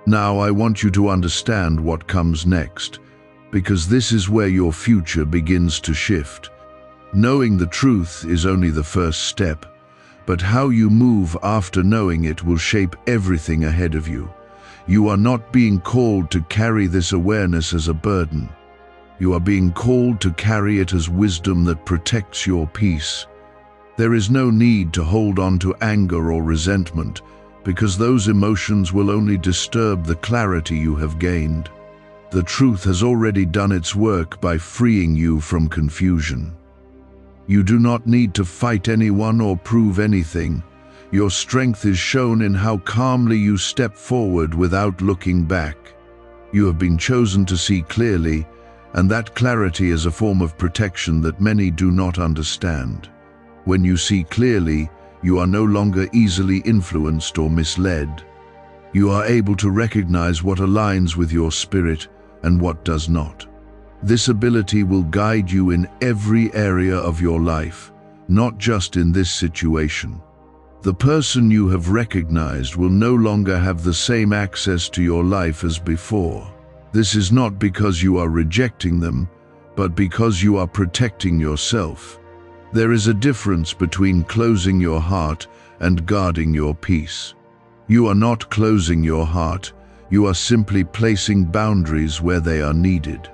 Now I want you to understand what comes next, because this is where your future begins to shift. Knowing the truth is only the first step, but how you move after knowing it will shape everything ahead of you. You are not being called to carry this awareness as a burden. You are being called to carry it as wisdom that protects your peace. There is no need to hold on to anger or resentment, because those emotions will only disturb the clarity you have gained. The truth has already done its work by freeing you from confusion. You do not need to fight anyone or prove anything. Your strength is shown in how calmly you step forward without looking back. You have been chosen to see clearly, and that clarity is a form of protection that many do not understand. When you see clearly, you are no longer easily influenced or misled. You are able to recognize what aligns with your spirit and what does not. This ability will guide you in every area of your life, not just in this situation. The person you have recognized will no longer have the same access to your life as before. This is not because you are rejecting them, but because you are protecting yourself. There is a difference between closing your heart and guarding your peace. You are not closing your heart, you are simply placing boundaries where they are needed.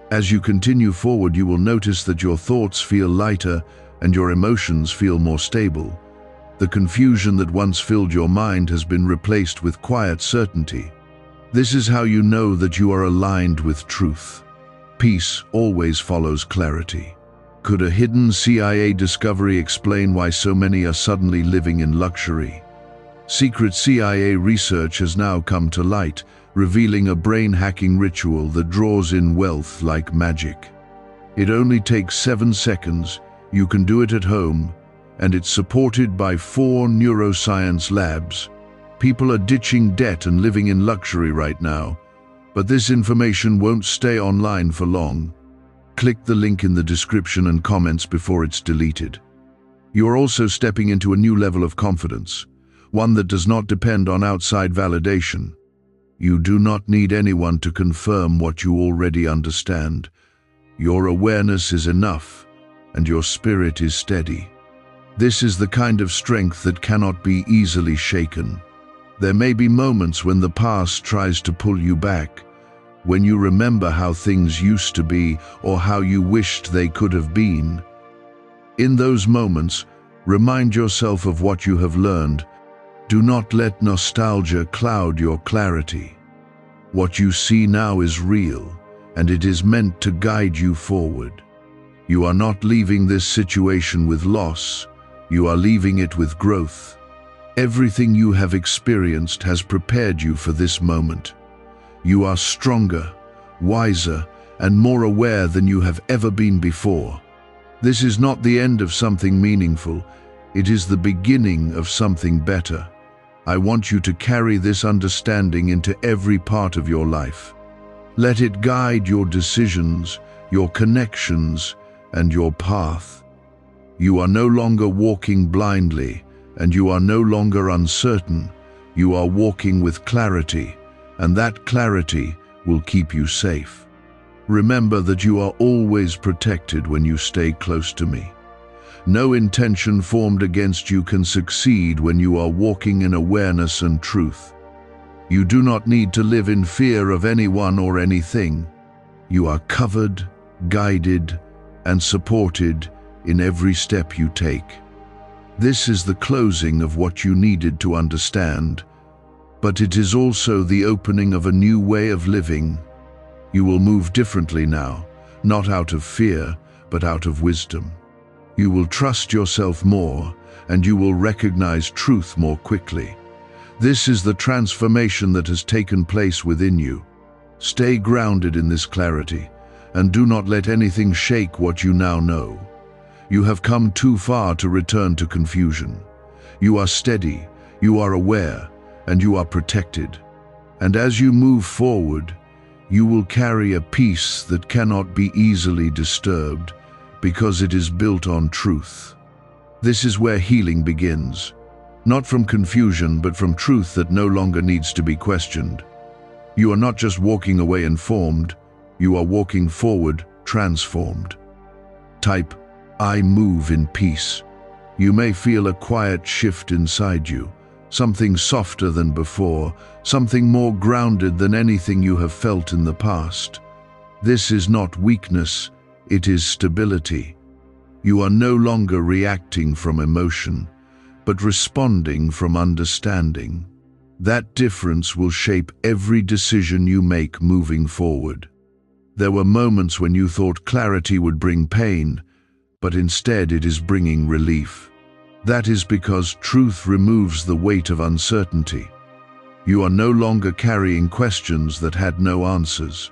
As you continue forward, you will notice that your thoughts feel lighter and your emotions feel more stable. The confusion that once filled your mind has been replaced with quiet certainty. This is how you know that you are aligned with truth. Peace always follows clarity. Could a hidden CIA discovery explain why so many are suddenly living in luxury? Secret CIA research has now come to light, revealing a brain-hacking ritual that draws in wealth like magic. It only takes 7 seconds, you can do it at home, and it's supported by 4 neuroscience labs. People are ditching debt and living in luxury right now, but this information won't stay online for long. Click the link in the description and comments before it's deleted. You're also stepping into a new level of confidence, one that does not depend on outside validation. You do not need anyone to confirm what you already understand. Your awareness is enough, and your spirit is steady. This is the kind of strength that cannot be easily shaken. There may be moments when the past tries to pull you back, when you remember how things used to be or how you wished they could have been. In those moments, remind yourself of what you have learned. Do not let nostalgia cloud your clarity. What you see now is real, and it is meant to guide you forward. You are not leaving this situation with loss, you are leaving it with growth. Everything you have experienced has prepared you for this moment. You are stronger, wiser, and more aware than you have ever been before. This is not the end of something meaningful, it is the beginning of something better. I want you to carry this understanding into every part of your life. Let it guide your decisions, your connections, and your path. You are no longer walking blindly, and you are no longer uncertain. You are walking with clarity, and that clarity will keep you safe. Remember that you are always protected when you stay close to me. No intention formed against you can succeed when you are walking in awareness and truth. You do not need to live in fear of anyone or anything. You are covered, guided, and supported in every step you take. This is the closing of what you needed to understand, but it is also the opening of a new way of living. You will move differently now, not out of fear, but out of wisdom. You will trust yourself more, and you will recognize truth more quickly. This is the transformation that has taken place within you. Stay grounded in this clarity, and do not let anything shake what you now know. You have come too far to return to confusion. You are steady, you are aware, and you are protected. And as you move forward, you will carry a peace that cannot be easily disturbed, because it is built on truth. This is where healing begins, not from confusion, but from truth that no longer needs to be questioned. You are not just walking away informed, you are walking forward transformed. Type, I move in peace. You may feel a quiet shift inside you, something softer than before, something more grounded than anything you have felt in the past. This is not weakness, it is stability. You are no longer reacting from emotion, but responding from understanding. That difference will shape every decision you make moving forward. There were moments when you thought clarity would bring pain, but instead it is bringing relief. That is because truth removes the weight of uncertainty. You are no longer carrying questions that had no answers.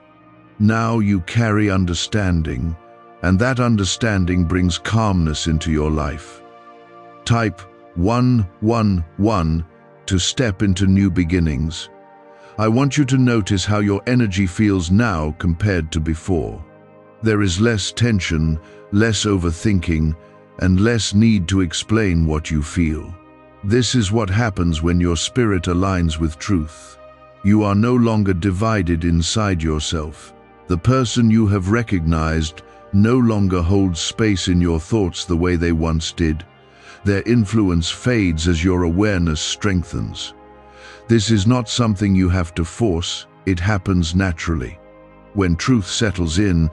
Now you carry understanding, and that understanding brings calmness into your life. Type 111 to step into new beginnings. I want you to notice how your energy feels now compared to before. There is less tension, less overthinking, and less need to explain what you feel. This is what happens when your spirit aligns with truth. You are no longer divided inside yourself. The person you have recognized no longer holds space in your thoughts the way they once did. Their influence fades as your awareness strengthens. This is not something you have to force, it happens naturally. When truth settles in,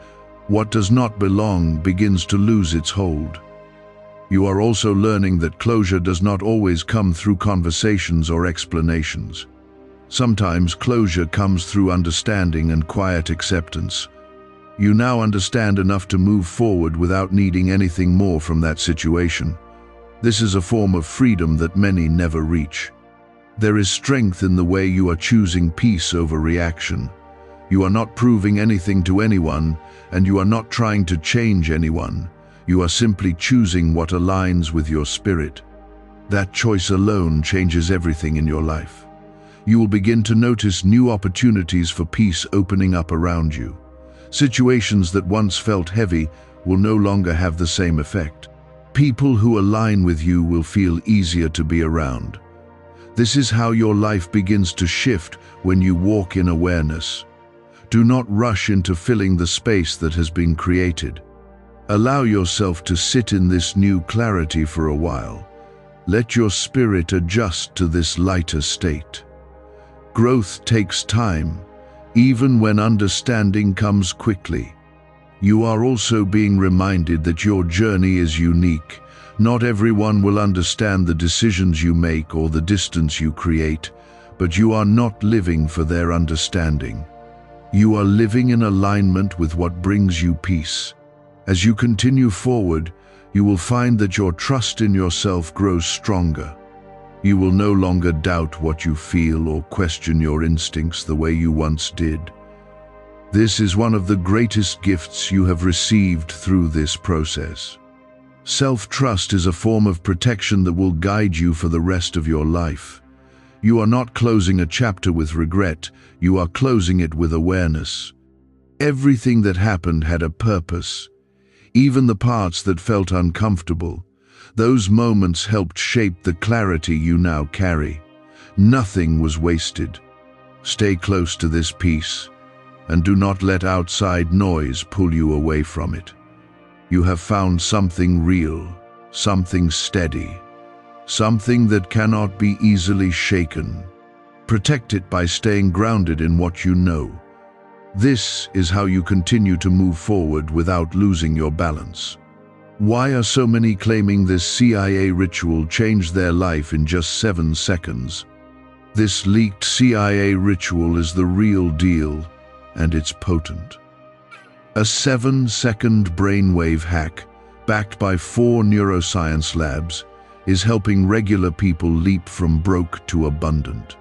what does not belong begins to lose its hold. You are also learning that closure does not always come through conversations or explanations. Sometimes closure comes through understanding and quiet acceptance. You now understand enough to move forward without needing anything more from that situation. This is a form of freedom that many never reach. There is strength in the way you are choosing peace over reaction. You are not proving anything to anyone, and you are not trying to change anyone. You are simply choosing what aligns with your spirit. That choice alone changes everything in your life. You will begin to notice new opportunities for peace opening up around you. Situations that once felt heavy will no longer have the same effect. People who align with you will feel easier to be around. This is how your life begins to shift when you walk in awareness. Do not rush into filling the space that has been created. Allow yourself to sit in this new clarity for a while. Let your spirit adjust to this lighter state. Growth takes time, even when understanding comes quickly. You are also being reminded that your journey is unique. Not everyone will understand the decisions you make or the distance you create, but you are not living for their understanding. You are living in alignment with what brings you peace. As you continue forward, you will find that your trust in yourself grows stronger. You will no longer doubt what you feel or question your instincts the way you once did. This is one of the greatest gifts you have received through this process. Self-trust is a form of protection that will guide you for the rest of your life. You are not closing a chapter with regret, you are closing it with awareness. Everything that happened had a purpose. Even the parts that felt uncomfortable. Those moments helped shape the clarity you now carry. Nothing was wasted. Stay close to this peace, and do not let outside noise pull you away from it. You have found something real, something steady, something that cannot be easily shaken. Protect it by staying grounded in what you know. This is how you continue to move forward without losing your balance. Why are so many claiming this CIA ritual changed their life in just 7 seconds? This leaked CIA ritual is the real deal, and it's potent. A 7-second brainwave hack, backed by 4 neuroscience labs, is helping regular people leap from broke to abundant.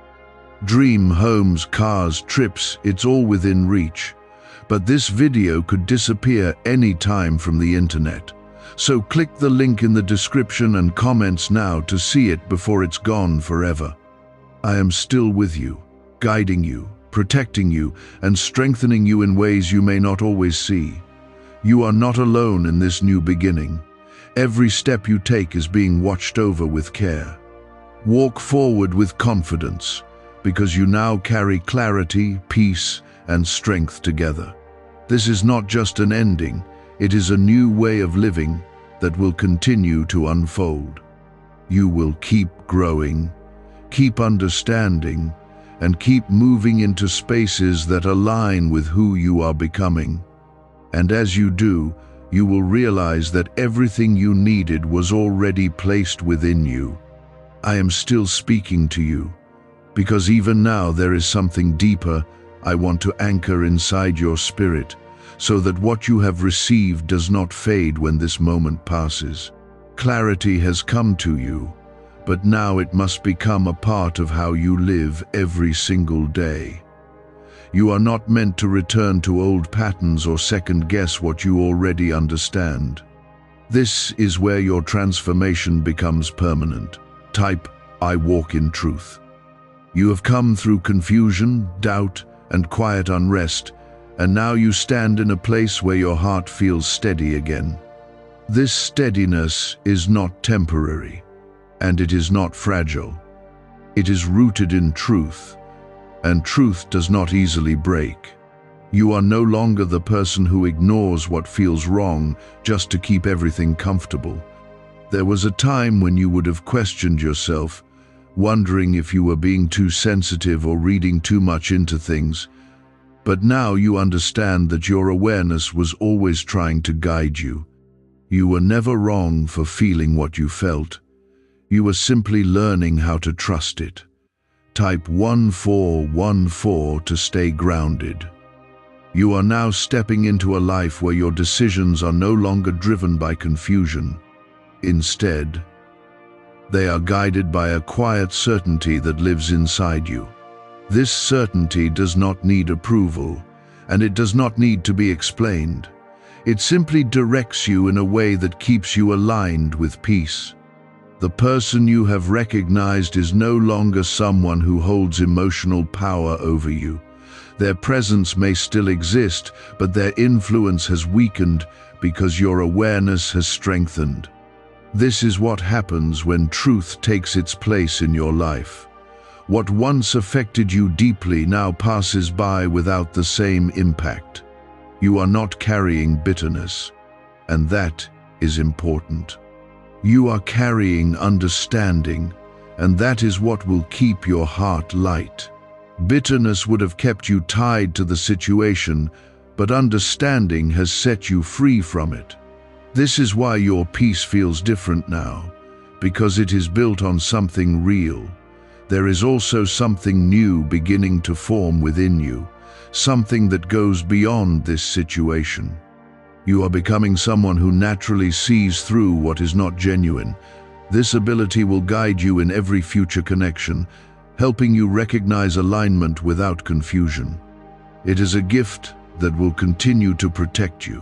Dream, homes, cars, trips, it's all within reach. But this video could disappear any time from the internet. So click the link in the description and comments now to see it before it's gone forever. I am still with you, guiding you, protecting you, and strengthening you in ways you may not always see. You are not alone in this new beginning. Every step you take is being watched over with care. Walk forward with confidence, because you now carry clarity, peace, and strength together. This is not just an ending, it is a new way of living that will continue to unfold. You will keep growing, keep understanding, and keep moving into spaces that align with who you are becoming. And as you do, you will realize that everything you needed was already placed within you. I am still speaking to you, because even now there is something deeper I want to anchor inside your spirit, so that what you have received does not fade when this moment passes. Clarity has come to you, but now it must become a part of how you live every single day. You are not meant to return to old patterns or second-guess what you already understand. This is where your transformation becomes permanent. Type, "I walk in truth." You have come through confusion, doubt, and quiet unrest, and now you stand in a place where your heart feels steady again. This steadiness is not temporary, and it is not fragile. It is rooted in truth, and truth does not easily break. You are no longer the person who ignores what feels wrong just to keep everything comfortable. There was a time when you would have questioned yourself, wondering if you were being too sensitive or reading too much into things. But now you understand that your awareness was always trying to guide you. You were never wrong for feeling what you felt. You were simply learning how to trust it. Type 1414 to stay grounded. You are now stepping into a life where your decisions are no longer driven by confusion. Instead, they are guided by a quiet certainty that lives inside you. This certainty does not need approval, and it does not need to be explained. It simply directs you in a way that keeps you aligned with peace. The person you have recognized is no longer someone who holds emotional power over you. Their presence may still exist, but their influence has weakened because your awareness has strengthened. This is what happens when truth takes its place in your life. What once affected you deeply now passes by without the same impact. You are not carrying bitterness, and that is important. You are carrying understanding, and that is what will keep your heart light. Bitterness would have kept you tied to the situation, but understanding has set you free from it. This is why your peace feels different now, because it is built on something real. There is also something new beginning to form within you, something that goes beyond this situation. You are becoming someone who naturally sees through what is not genuine. This ability will guide you in every future connection, helping you recognize alignment without confusion. It is a gift that will continue to protect you.